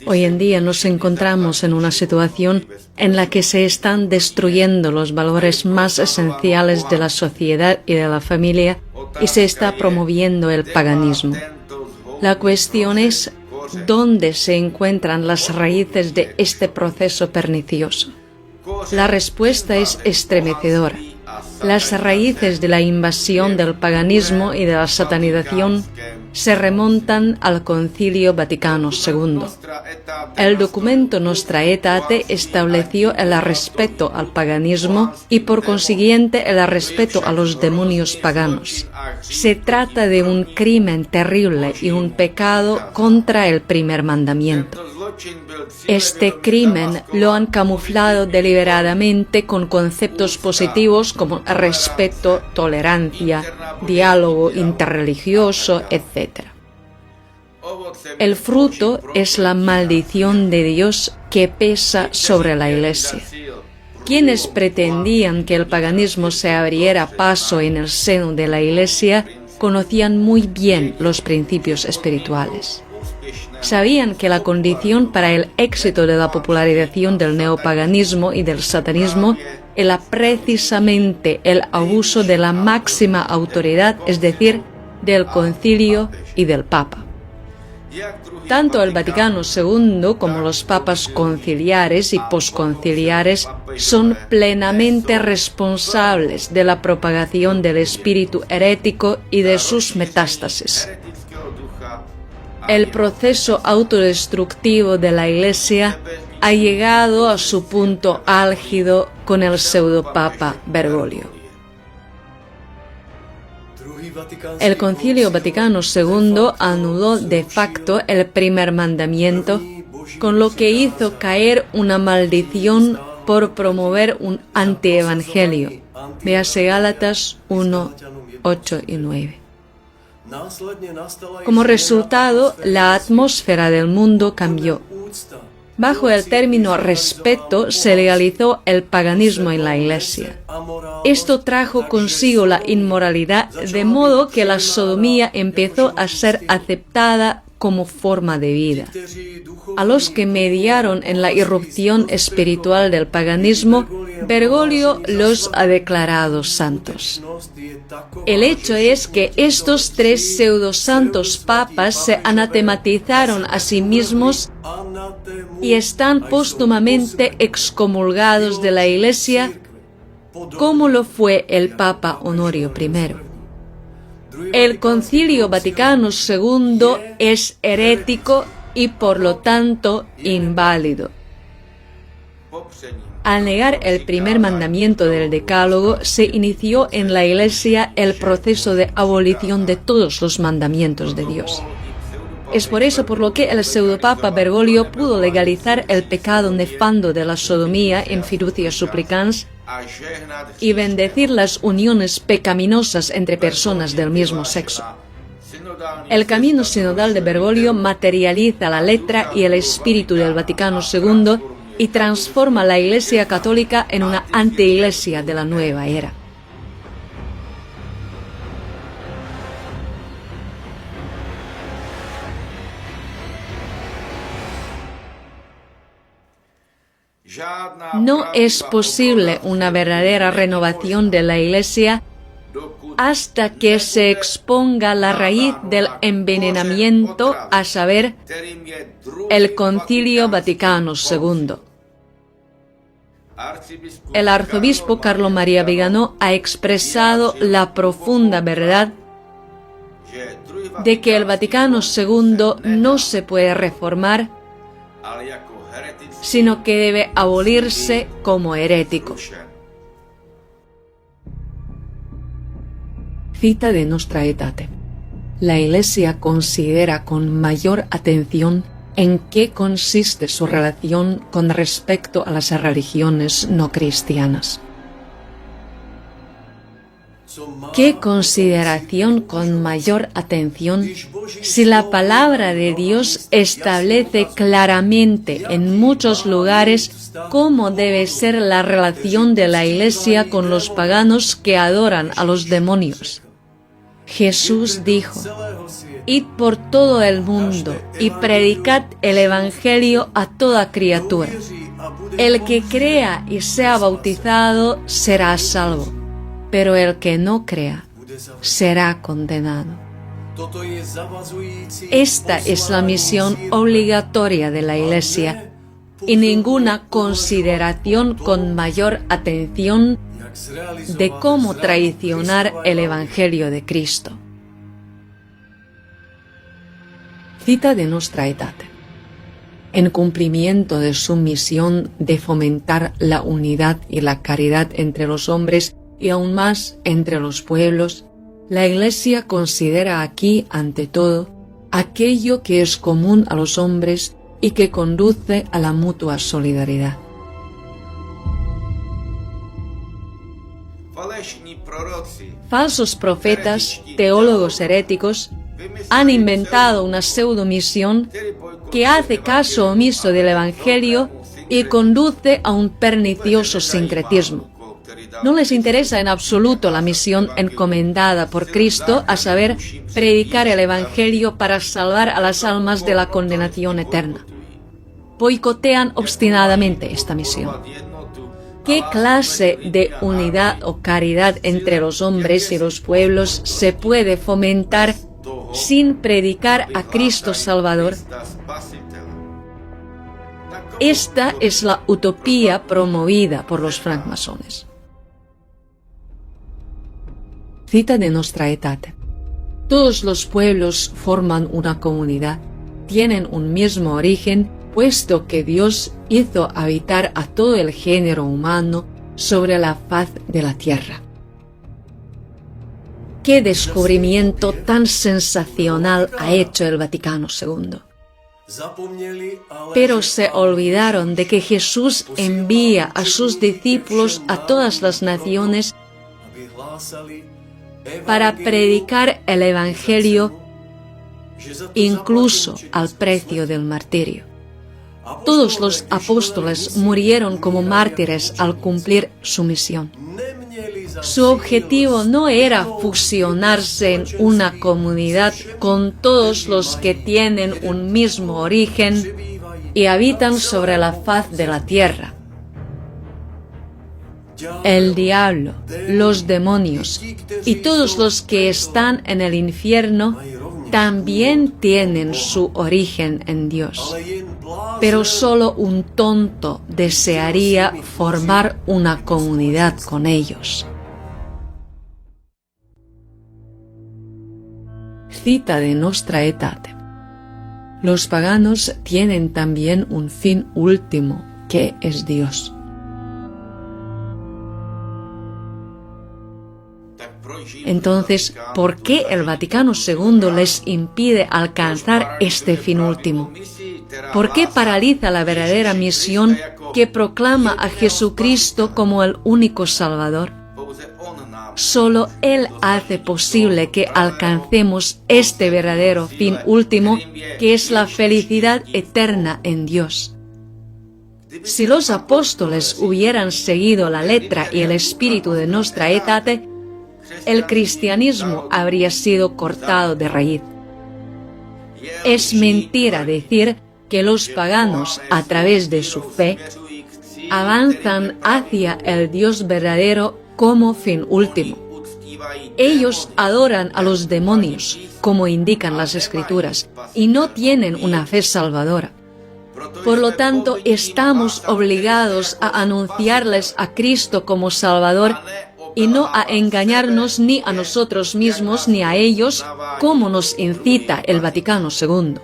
Hoy en día nos encontramos en una situación en la que se están destruyendo los valores más esenciales de la sociedad y de la familia y se está promoviendo el paganismo. La cuestión es dónde se encuentran las raíces de este proceso pernicioso. La respuesta es estremecedora. Las raíces de la invasión del paganismo y de la satanización se remontan al Concilio Vaticano II. El documento Nostra Aetate estableció el respeto al paganismo y por consiguiente el respeto a los demonios paganos. Se trata de un crimen terrible y un pecado contra el primer mandamiento. Este crimen lo han camuflado deliberadamente con conceptos positivos como respeto, tolerancia, diálogo interreligioso, etc. El fruto es la maldición de Dios que pesa sobre la Iglesia. Quienes pretendían que el paganismo se abriera paso en el seno de la Iglesia conocían muy bien los principios espirituales. Sabían que la condición para el éxito de la popularización del neopaganismo y del satanismo era precisamente el abuso de la máxima autoridad, es decir, del concilio y del papa. Tanto el Vaticano II como los papas conciliares y posconciliares son plenamente responsables de la propagación del espíritu herético y de sus metástasis. El proceso autodestructivo de la Iglesia ha llegado a su punto álgido con el pseudopapa Bergoglio. El Concilio Vaticano II anuló de facto el primer mandamiento, con lo que hizo caer una maldición por promover un antievangelio. Véase Gálatas 1, 8 y 9. Como resultado, la atmósfera del mundo cambió. Bajo el término respeto se legalizó el paganismo en la Iglesia. Esto trajo consigo la inmoralidad, de modo que la sodomía empezó a ser aceptada como forma de vida. A los que mediaron en la irrupción espiritual del paganismo, Bergoglio los ha declarado santos. El hecho es que estos tres pseudosantos papas se anatematizaron a sí mismos y están póstumamente excomulgados de la Iglesia, como lo fue el Papa Honorio I. El Concilio Vaticano II es herético y por lo tanto inválido. Al negar el primer mandamiento del Decálogo, se inició en la Iglesia el proceso de abolición de todos los mandamientos de Dios. Es por eso por lo que el pseudopapa Bergoglio pudo legalizar el pecado nefando de la sodomía en Fiducia Supplicans y bendecir las uniones pecaminosas entre personas del mismo sexo. El camino sinodal de Bergoglio materializa la letra y el espíritu del Vaticano II y transforma la Iglesia católica en una antiiglesia de la nueva era. No es posible una verdadera renovación de la Iglesia hasta que se exponga la raíz del envenenamiento, a saber, el Concilio Vaticano II. El arzobispo Carlo Maria Vigano ha expresado la profunda verdad de que el Vaticano II no se puede reformar, sino que debe abolirse como herético. Cita de Nostra Aetate. La Iglesia considera con mayor atención en qué consiste su relación con respecto a las religiones no cristianas. ¿Qué consideración con mayor atención si la palabra de Dios establece claramente en muchos lugares cómo debe ser la relación de la Iglesia con los paganos que adoran a los demonios? Jesús dijo: «Id por todo el mundo y predicad el Evangelio a toda criatura. El que crea y sea bautizado será salvo, pero el que no crea será condenado». Esta es la misión obligatoria de la Iglesia, y ninguna consideración con mayor atención de cómo traicionar el Evangelio de Cristo. Cita de Nostra Aetate. En cumplimiento de su misión de fomentar la unidad y la caridad entre los hombres y aún más entre los pueblos, la Iglesia considera aquí, ante todo, aquello que es común a los hombres y que conduce a la mutua solidaridad. Falsos profetas, teólogos heréticos, han inventado una pseudomisión que hace caso omiso del Evangelio y conduce a un pernicioso sincretismo. No les interesa en absoluto la misión encomendada por Cristo, a saber, predicar el Evangelio para salvar a las almas de la condenación eterna. Boicotean obstinadamente esta misión. ¿Qué clase de unidad o caridad entre los hombres y los pueblos se puede fomentar sin predicar a Cristo Salvador? Esta es la utopía promovida por los francmasones. Cita de Nostra Aetate. Todos los pueblos forman una comunidad, tienen un mismo origen, puesto que Dios hizo habitar a todo el género humano sobre la faz de la tierra. ¿Qué descubrimiento tan sensacional ha hecho el Vaticano II? Pero se olvidaron de que Jesús envía a sus discípulos a todas las naciones para predicar el Evangelio, incluso al precio del martirio. Todos los apóstoles murieron como mártires al cumplir su misión. Su objetivo no era fusionarse en una comunidad con todos los que tienen un mismo origen y habitan sobre la faz de la tierra. El diablo, los demonios y todos los que están en el infierno también tienen su origen en Dios. Pero solo un tonto desearía formar una comunidad con ellos. Cita de Nostra Aetate. Los paganos tienen también un fin último, que es Dios. Entonces, ¿por qué el Vaticano II les impide alcanzar este fin último? ¿Por qué paraliza la verdadera misión que proclama a Jesucristo como el único Salvador? Solo Él hace posible que alcancemos este verdadero fin último, que es la felicidad eterna en Dios. Si los apóstoles hubieran seguido la letra y el espíritu de Nostra Aetate, el cristianismo habría sido cortado de raíz. Es mentira decir que los paganos, a través de su fe, avanzan hacia el Dios verdadero como fin último. Ellos adoran a los demonios, como indican las Escrituras, y no tienen una fe salvadora. Por lo tanto, estamos obligados a anunciarles a Cristo como Salvador y no a engañarnos ni a nosotros mismos ni a ellos, como nos incita el Vaticano II.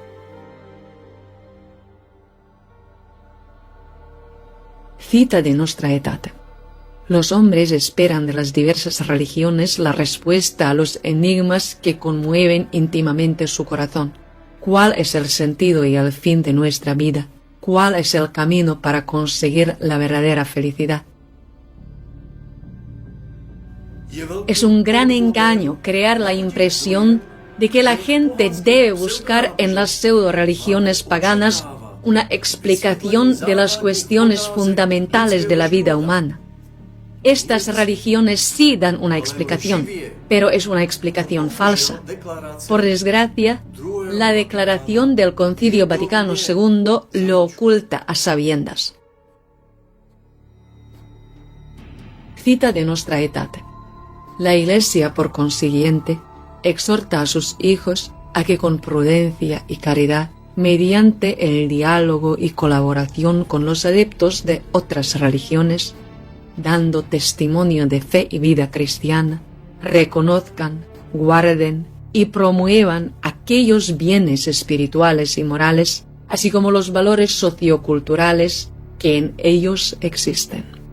Cita de Nostra Aetate. Los hombres esperan de las diversas religiones la respuesta a los enigmas que conmueven íntimamente su corazón. ¿Cuál es el sentido y el fin de nuestra vida? ¿Cuál es el camino para conseguir la verdadera felicidad? Es un gran engaño crear la impresión de que la gente debe buscar en las pseudo-religiones paganas una explicación de las cuestiones fundamentales de la vida humana. Estas religiones sí dan una explicación, pero es una explicación falsa. Por desgracia, la declaración del Concilio Vaticano II lo oculta a sabiendas. Cita de Nostra Aetate. La Iglesia, por consiguiente, exhorta a sus hijos a que con prudencia y caridad, mediante el diálogo y colaboración con los adeptos de otras religiones, dando testimonio de fe y vida cristiana, reconozcan, guarden y promuevan aquellos bienes espirituales y morales, así como los valores socioculturales que en ellos existen.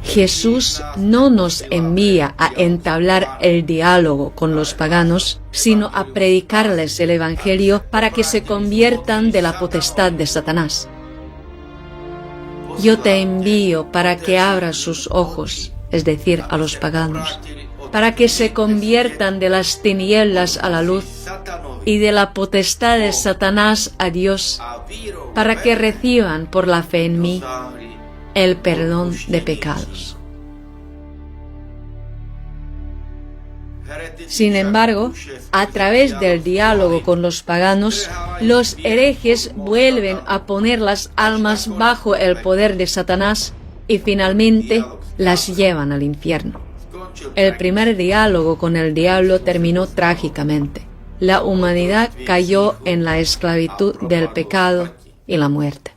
Jesús no nos envía a entablar el diálogo con los paganos, sino a predicarles el Evangelio para que se conviertan de la potestad de Satanás. Yo te envío para que abras sus ojos, es decir, a los paganos, para que se conviertan de las tinieblas a la luz y de la potestad de Satanás a Dios, para que reciban por la fe en mí el perdón de pecados. Sin embargo, a través del diálogo con los paganos, los herejes vuelven a poner las almas bajo el poder de Satanás y finalmente las llevan al infierno. El primer diálogo con el diablo terminó trágicamente. La humanidad cayó en la esclavitud del pecado y la muerte.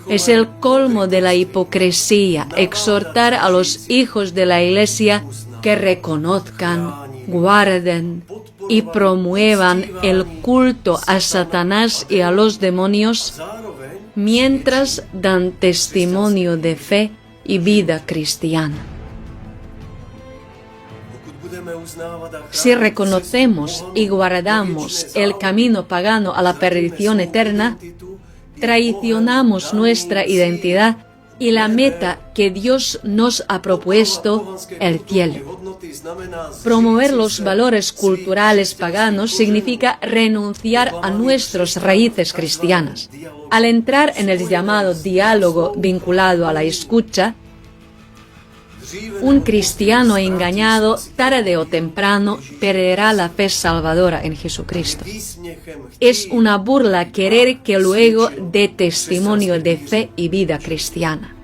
Es el colmo de la hipocresía exhortar a los hijos de la Iglesia que reconozcan, guarden y promuevan el culto a Satanás y a los demonios, mientras dan testimonio de fe y vida cristiana. Si reconocemos y guardamos el camino pagano a la perdición eterna, traicionamos nuestra identidad y la meta que Dios nos ha propuesto, el cielo. Promover los valores culturales paganos significa renunciar a nuestras raíces cristianas. Al entrar en el llamado diálogo vinculado a la escucha, un cristiano engañado, tarde o temprano, perderá la fe salvadora en Jesucristo. Es una burla querer que luego dé testimonio de fe y vida cristiana.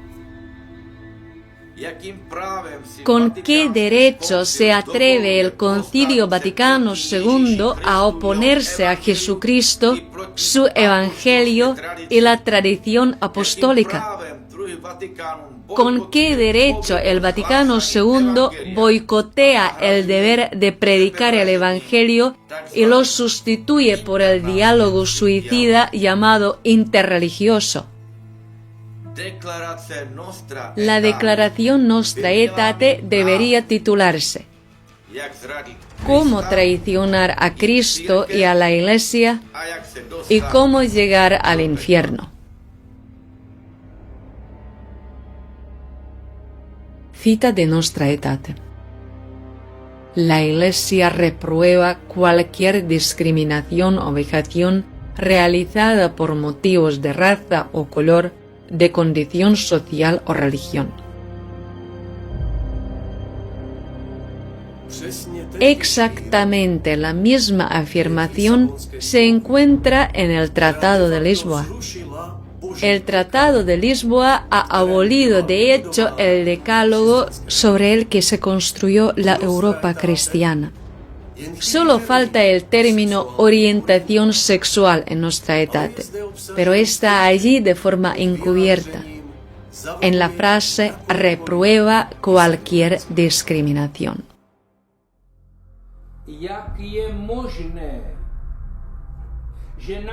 ¿Con qué derecho se atreve el Concilio Vaticano II a oponerse a Jesucristo, su Evangelio y la tradición apostólica? ¿Con qué derecho el Vaticano II boicotea el deber de predicar el Evangelio y lo sustituye por el diálogo suicida llamado interreligioso? La declaración Nostra Aetate debería titularse ¿Cómo traicionar a Cristo y a la Iglesia y cómo llegar al infierno? Cita de Nostra Aetate. La Iglesia reprueba cualquier discriminación o vejación realizada por motivos de raza o color, de condición social o religión. Exactamente la misma afirmación se encuentra en el Tratado de Lisboa. El Tratado de Lisboa ha abolido de hecho el decálogo sobre el que se construyó la Europa cristiana. Solo falta el término orientación sexual en Nostra Aetate, pero está allí de forma encubierta, en la frase reprueba cualquier discriminación.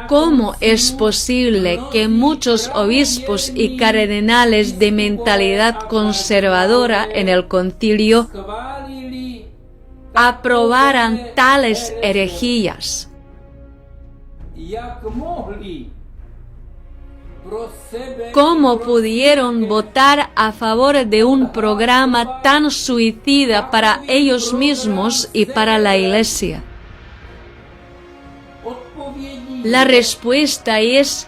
¿Cómo es posible que muchos obispos y cardenales de mentalidad conservadora en el concilio aprobaran tales herejías? ¿Cómo pudieron votar a favor de un programa tan suicida para ellos mismos y para la Iglesia? La respuesta es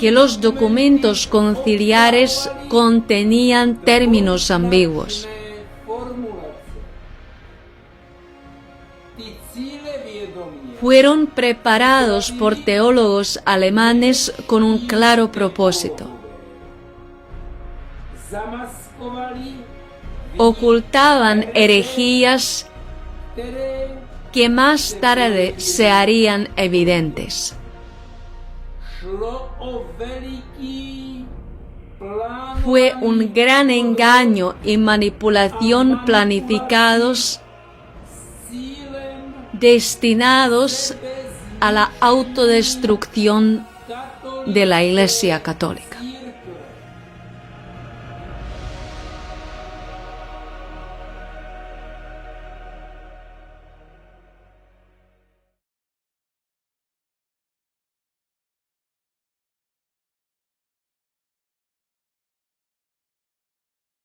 que los documentos conciliares contenían términos ambiguos. Fueron preparados por teólogos alemanes con un claro propósito: ocultaban herejías que más tarde se harían evidentes. Fue un gran engaño y manipulación planificados, destinados a la autodestrucción de la Iglesia Católica.